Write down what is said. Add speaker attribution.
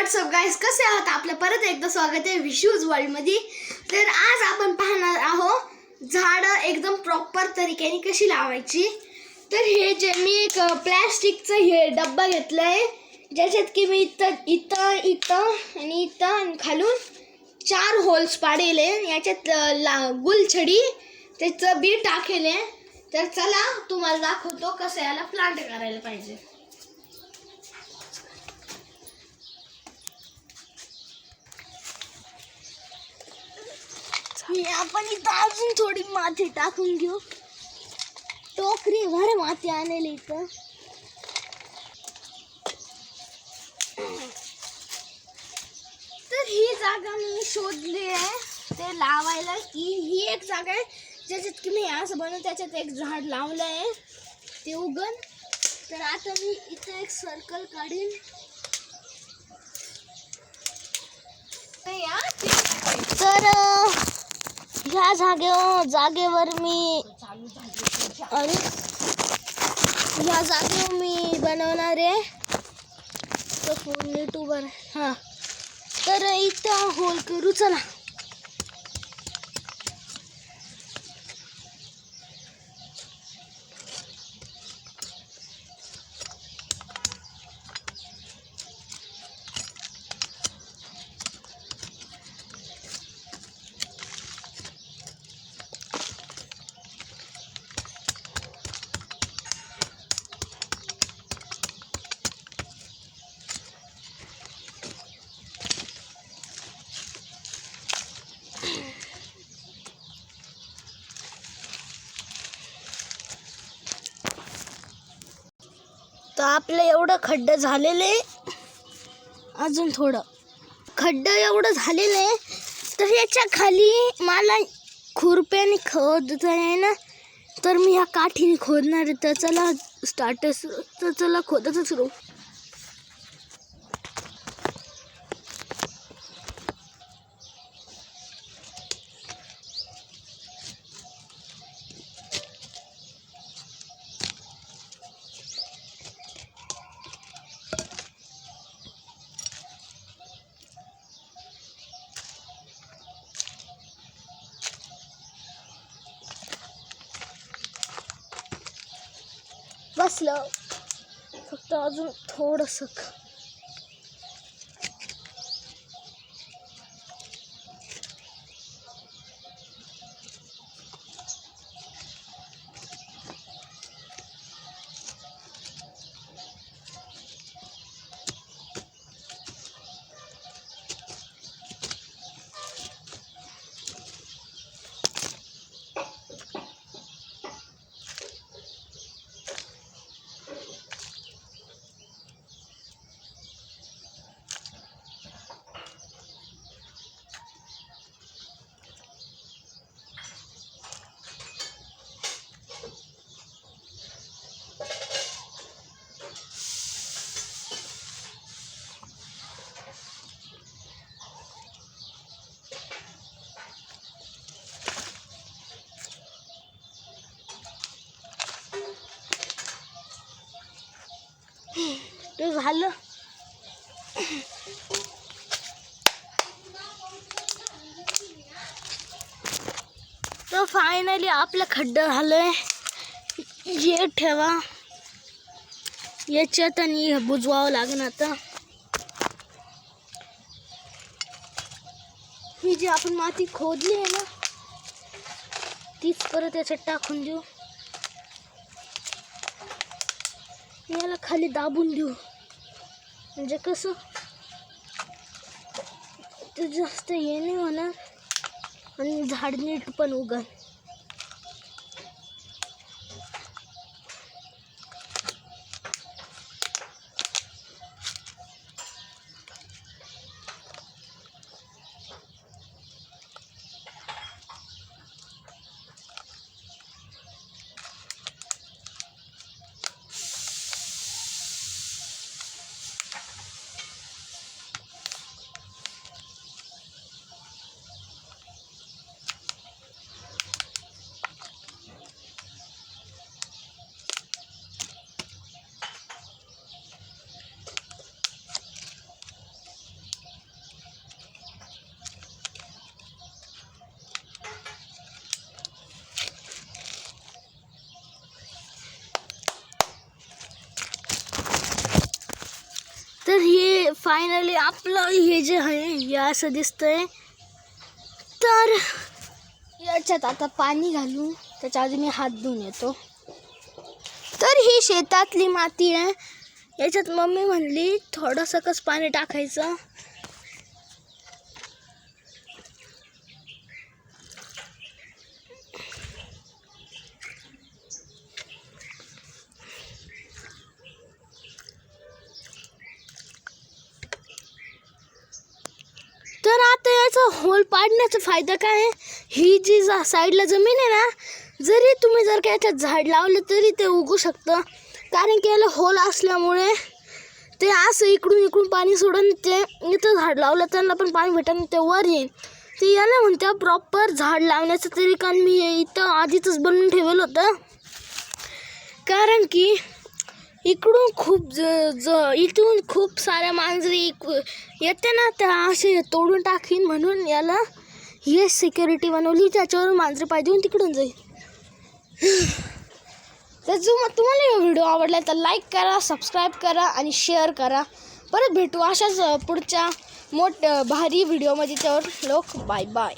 Speaker 1: WhatsApp guys, कसे आहात? आपलं परत एकदा स्वागत आहे विशूज वर्ल्ड मध्ये. तर आज आपण पाहणार आहोत झाडं एकदम प्रॉपर तरीक्याने कशी लावायची. तर हे जे मी एक प्लास्टिकचं हे डब्बा घेतलाय, ज्याच्यात की मी इथं आणि खालून 4 होल्स पाडेले. याच्यात गुलछडी त्याचं बी टाकेले. तर चला तुम्हाला दाखवतो कसं याला प्लांट करायला पाहिजे. आपण इथं अजून थोडी माती टाकून घेऊ. टोकरी भर माती आणली इथं. तर ही जागा मी शोधली आहे ते लावायला, की ही एक जागा आहे ज्याच्यात की मी असं बनवून त्याच्यात एक झाड लावलं आहे ते उगन. तर आता मी इथं एक सर्कल काढीन. तर ह्या जागेवर मी बनवणार आहे तो फोन यूट्यूबर. हां, तर इथं होल करू. चला. तर आपलं एवढं खड्डं झालेले, अजून थोडं खड्डं एवढं झालेलं आहे. तर याच्या खाली मला खुरप्याने खोदता आहे ना, तर मी ह्या काठीने खोदणार आहे. तर चला खोदायचं सुरू. बसलं, फक्त अजून थोडंसं. ते झालं. तर फायनली आपलं खड्डं झालंय. हे ठेवा याच्यात आणि बुजवावं लागणार. आता ही जी आपण माती खोदली आहे ना, तीच परत याच्यात टाकून देऊ. याला खाली दाबून देऊ, म्हणजे कसं ते जास्त हे नाही होणार आणि झाड नीट पण उगल. तर हे फायनली आपलं हे जे आहे हे असं दिसतंय. तर याच्यात आता पाणी घालू, त्याच्या आधी मी हात धुवून येतो. तर ही शेतातली माती आहे. याच्यात मम्मी म्हणली थोडंसं कसं पाणी टाकायचं. तर आता याचा होल पाडण्याचा फायदा काय आहे, ही जी साईडला जमीन आहे ना, जरी तुम्ही जर का याच्यात झाड लावलं तरी ते उगू शकतं. कारण की याला होल असल्यामुळे ते असं इकडून पाणी सोडून ते इथं झाड लावलं त्यांना पण पाणी भेटेल, ते वर येईल. ते याला म्हणते प्रॉपर झाड लावण्याचं तरी कारण मी इथं आधीच बनवून ठेवलं होतं. कारण की इकडून इथून खूप साऱ्या मांजरी येते ना, त्या असे तोडून टाकीन म्हणून याला ही सिक्युरिटी बनवली, त्याच्यावर मांजरी पाहिजे तिकडून जाईल. तर तुम्हाला हा व्हिडिओ आवडला तर लाईक करा, सबस्क्राईब करा आणि शेअर करा. परत भेटू अशाच पुढच्या भारी व्हिडिओमध्ये. त्यावर लोक बाय बाय.